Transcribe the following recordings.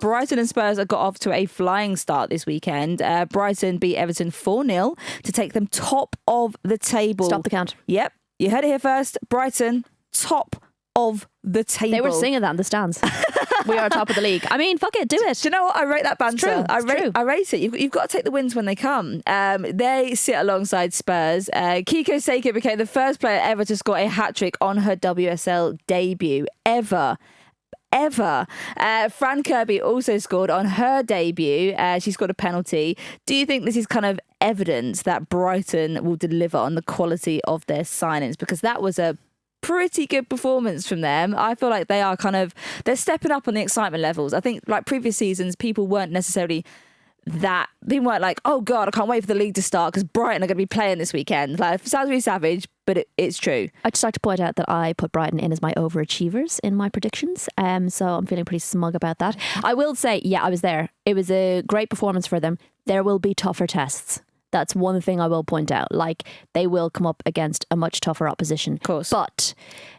Brighton and Spurs have got off to a flying start this weekend. Brighton beat Everton 4-0 to take them top of the table. Stop the count. Yep, you heard it here first. Brighton, top of the table. They were singing that in the stands. We are top of the league. I mean, fuck it, do it. Do you know what? I rate that banter. I rate it. You've got to take the wins when they come. They sit alongside Spurs. Kiko Seike became the first player ever to score a hat-trick on her WSL debut ever. Fran Kirby also scored on her debut. She scored a penalty. Do you think this is kind of evidence that Brighton will deliver on the quality of their signings? Because that was a pretty good performance from them. I feel like they're stepping up on the excitement levels. I think like previous seasons, people weren't necessarily they weren't like, oh God, I can't wait for the league to start because Brighton are going to be playing this weekend. Like, it sounds really savage, but it's true. I'd just like to point out that I put Brighton in as my overachievers in my predictions. So I'm feeling pretty smug about that. I will say, yeah, I was there. It was a great performance for them. There will be tougher tests. That's one thing I will point out. Like, they will come up against a much tougher opposition. Of course. But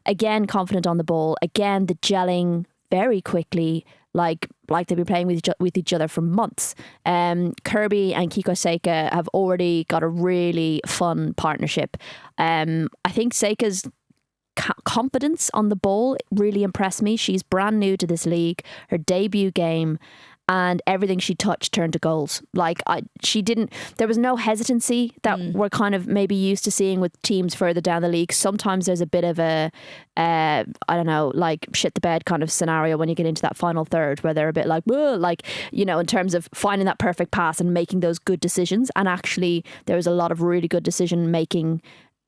again, confident on the ball. Again, the gelling very quickly. Like they've been playing with each other for months. Kirby and Kiko Seike have already got a really fun partnership. I think Seike's confidence on the ball really impressed me. She's brand new to this league. Her debut game, and everything she touched turned to goals. There was no hesitancy that we're kind of maybe used to seeing with teams further down the league. Sometimes there's a bit of a, I don't know, like shit the bed kind of scenario when you get into that final third where they're a bit like, in terms of finding that perfect pass and making those good decisions. And actually there was a lot of really good decision making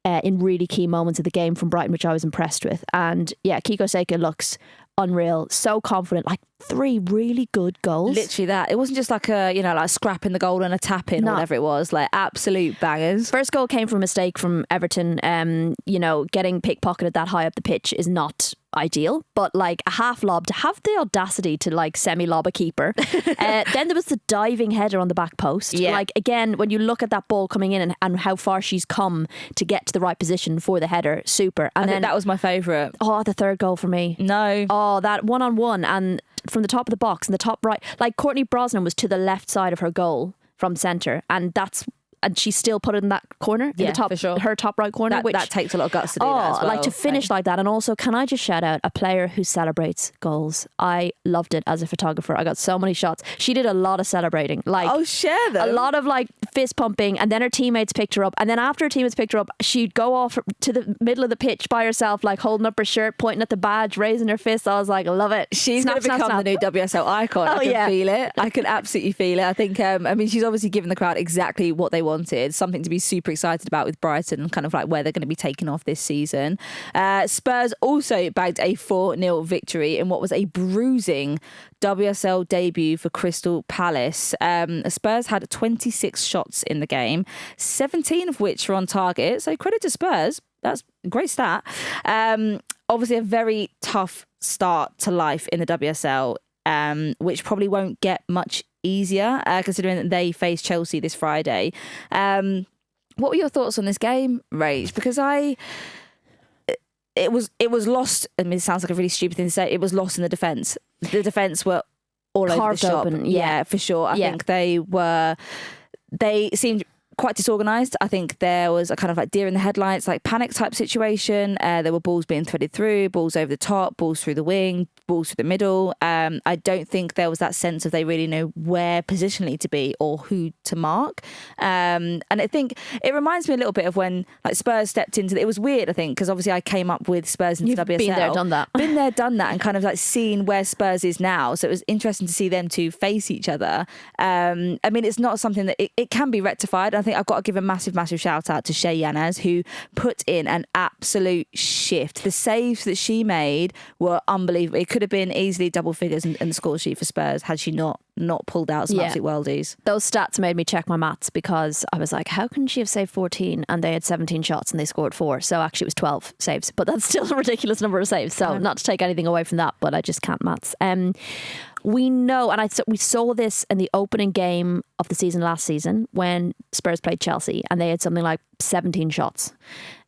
in really key moments of the game from Brighton, which I was impressed with. And yeah, Kiko Seike looks unreal, so confident, like 3 really good goals. Literally that. It wasn't just like a scrap in the goal and a tap in or whatever it was, like absolute bangers. First goal came from a mistake from Everton. Getting pickpocketed that high up the pitch is not ideal, but like a half lob, to have the audacity to like semi-lob a keeper. Then there was the diving header on the back post. Yeah. Like, again, when you look at that ball coming in and how far she's come to get to the right position for the header, super. And I then think that was my favourite. Oh, the third goal for me. No. Oh, that one-on-one and from the top of the box and the top right, like Courtney Brosnan was to the left side of her goal from centre, and she still put it in that corner, in the top, for sure. Her top right corner. That takes a lot of guts to do that as well. Like to finish like that. And also, can I just shout out a player who celebrates goals? I loved it as a photographer. I got so many shots. She did a lot of celebrating. Like, share them. A lot of like fist pumping, and then her teammates picked her up. And then after her teammates picked her up, she'd go off to the middle of the pitch by herself, like holding up her shirt, pointing at the badge, raising her fist. I was like, I love it. She's going to become the new WSL icon. I can feel it. I can absolutely feel it. I think, she's obviously given the crowd exactly what they wanted. Something to be super excited about with Brighton and kind of like where they're going to be taking off this season. Spurs also bagged a 4-0 victory in what was a bruising WSL debut for Crystal Palace. Spurs had 26 shots in the game, 17 of which were on target. So credit to Spurs. That's a great stat. Obviously a very tough start to life in the WSL, which probably won't get much easier considering that they face Chelsea this Friday. What were your thoughts on this game, Rach? Because it was lost. I mean, it sounds like a really stupid thing to say. It was lost in the defence. The defence were all over the shop. Open, yeah, for sure. I think they seemed quite disorganised. I think there was a kind of like deer in the headlights, like panic type situation. There were balls being threaded through, balls over the top, balls through the wing, balls through the middle. I don't think there was that sense of they really know where positionally to be or who to mark. And I think it reminds me a little bit of when like Spurs stepped into it was weird, I think, because obviously I came up with Spurs into WSL. Been there, done that. Been there, done that, and kind of like seen where Spurs is now. So it was interesting to see them two face each other. It's not something that it can be rectified. I think I've got to give a massive shout out to Shea Yanez, who put in an absolute shift. The saves that she made were unbelievable. It could have been easily double figures in the score sheet for Spurs had she not pulled out some absolute worldies. Those stats made me check my maths because I was like, how can she have saved 14 and they had 17 shots and they scored 4? So actually it was 12 saves, but that's still a ridiculous number of saves. So not to take anything away from that, but I just can't maths. We know, and we saw this in the opening game of the season last season when Spurs played Chelsea and they had something like 17 shots.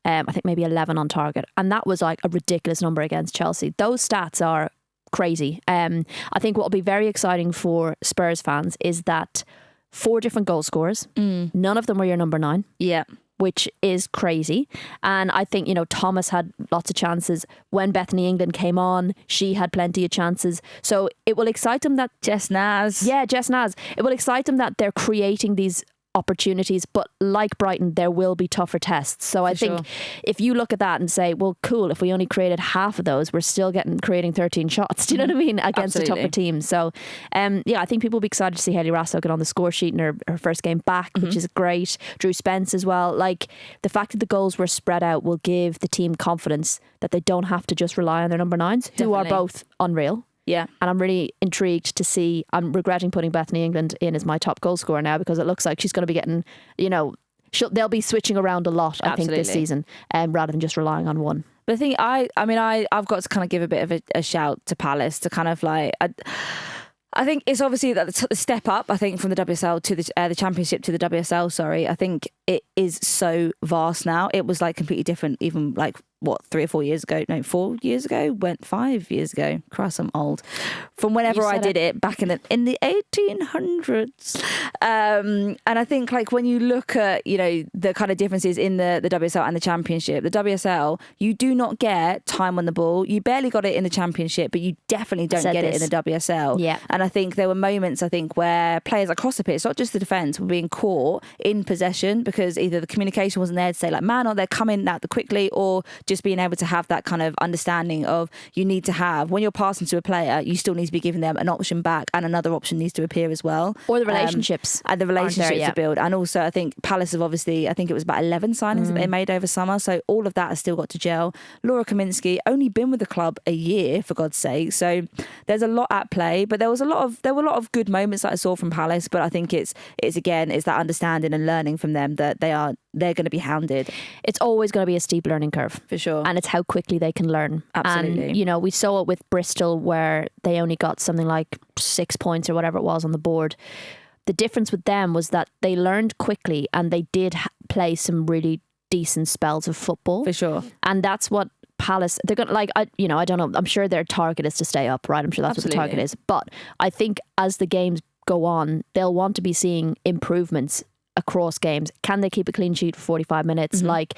I think maybe 11 on target. And that was like a ridiculous number against Chelsea. Those stats are crazy. I think what will be very exciting for Spurs fans is that 4 different goal scorers, none of them were your number 9. Yeah. Which is crazy. And I think, Thomas had lots of chances. When Bethany England came on, she had plenty of chances. So it will excite them that... Jess Naz. Yeah, Jess Naz. It will excite them that they're creating these opportunities, but like Brighton, there will be tougher tests. So I think if you look at that and say, well, cool, if we only created half of those, we're still creating 13 shots. Do you know what I mean? Against a tougher team. So I think people will be excited to see Hayley Raso get on the score sheet in her first game back, which is great. Drew Spence as well. Like, the fact that the goals were spread out will give the team confidence that they don't have to just rely on their number 9s, who are both unreal. Yeah. And I'm really intrigued to see. I'm regretting putting Bethany England in as my top goal scorer now, because it looks like she's going to be getting, they'll be switching around a lot, I think, this season, rather than just relying on one. But I think I've got to kind of give a bit of a shout to Palace to kind of like... I think it's obviously that the step up, I think, from the WSL to the Championship to the WSL, sorry. I think it is so vast now. It was like completely different even like, 3 or 4 years ago? No, 4 years ago? 5 years ago. Christ, I'm old. From whenever I did it back in the 1800s. And I think like when you look at, the kind of differences in the WSL and the Championship, the WSL, you do not get time on the ball. You barely got it in the Championship, but you definitely don't get it in the WSL. Yeah. And I think there were moments, where players across the pitch, not just the defence, were being caught in possession because either the communication wasn't there to say like, man, or they're coming out quickly, or just being able to have that kind of understanding of you need to have, when you're passing to a player, you still need to be giving them an option back, and another option needs to appear as well. Or the relationships. And the relationships to build. And also I think Palace have obviously, I think it was about 11 signings that they made over summer. So all of that has still got to gel. Laura Kaminsky, only been with the club a year, for God's sake. So there's a lot at play, but there were a lot of good moments that I saw from Palace. But I think it's that understanding and learning from them that they're going to be hounded. It's always going to be a steep learning curve. For sure. And it's how quickly they can learn. Absolutely. And, we saw it with Bristol, where they only got something like 6 points or whatever it was on the board. The difference with them was that they learned quickly, and they did play some really decent spells of football. For sure. And that's what Palace, they're going to I don't know. I'm sure their target is to stay up, right? I'm sure that's Absolutely. what the target is. But I think as the games go on, they'll want to be seeing improvements across games. Can they keep a clean sheet for 45 minutes? Like,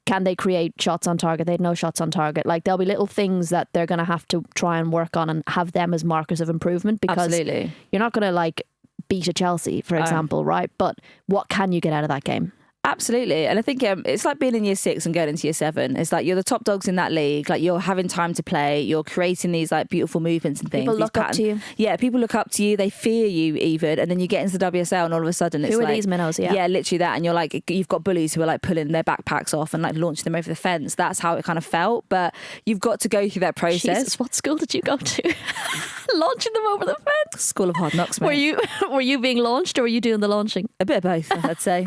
can they create shots on target? They had no shots on target. Like, there'll be little things that they're going to have to try and work on and have them as markers of improvement, because Absolutely. You're not going to like beat a Chelsea, for example, right? But what can you get out of that game? Absolutely. And I think it's like being in year 6 and going into year 7. It's like you're the top dogs in that league. Like, you're having time to play. You're creating these like beautiful movements and things. People look up to you. Yeah, people look up to you. They fear you even. And then you get into the WSL and all of a sudden it's Who are like... these minnows? Yeah. Yeah, literally that. And you're like, you've got bullies who are like pulling their backpacks off and like launching them over the fence. That's how it kind of felt. But you've got to go through that process. Jesus, what school did you go to? Launching them over the fence? School of Hard Knocks, mate. Were you being launched, or were you doing the launching? A bit of both, I'd say.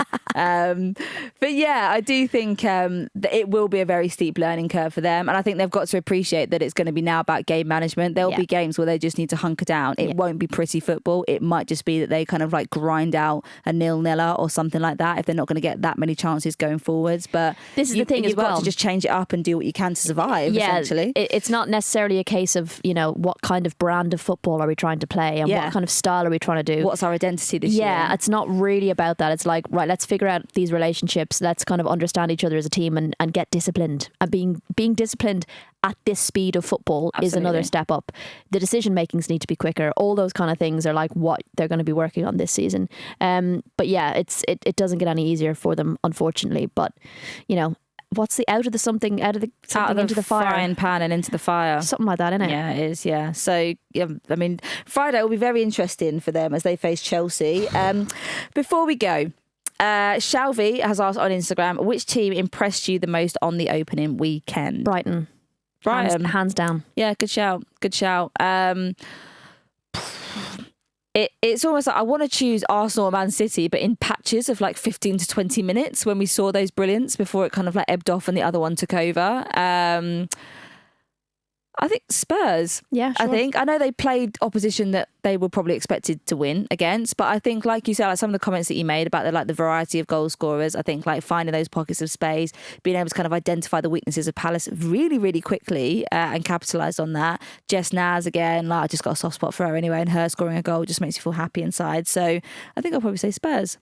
But yeah, I do think that it will be a very steep learning curve for them. And I think they've got to appreciate that it's going to be now about game management. There'll be games where they just need to hunker down. It won't be pretty football. It might just be that they kind of like grind out a 0-0 or something like that if they're not going to get that many chances going forwards. But this is the thing as well. You've got to just change it up and do what you can to survive, essentially. It's not necessarily a case of, what kind of brand of football are we trying to play, and what kind of style are we trying to do? What's our identity this year? Yeah, it's not really about that. It's like, right, let's figure out these relationships. Let's kind of understand each other as a team and get disciplined. And being disciplined at this speed of football is another step up. The decision makings need to be quicker. All those kind of things are like what they're going to be working on this season. But yeah, it doesn't get any easier for them, unfortunately. But what's the out of the into the fire, frying pan and into the fire, something like that, isn't it? Yeah, it is. Yeah. So yeah, I mean, Friday will be very interesting for them as they face Chelsea. Before we go, Shalvi has asked on Instagram, which team impressed you the most on the opening weekend? Brighton. Hands down. Yeah, good shout. It's almost like I want to choose Arsenal or Man City, but in patches of like 15 to 20 minutes when we saw those brilliants before it kind of like ebbed off and the other one took over. I think Spurs. Yeah, sure. I know they played opposition that they were probably expected to win against, but I think, like you said, like some of the comments that you made about the variety of goal scorers, I think like finding those pockets of space, being able to kind of identify the weaknesses of Palace really, really quickly and capitalise on that. Jess Naz again, like I just got a soft spot for her anyway, and her scoring a goal just makes you feel happy inside. So I think I'll probably say Spurs.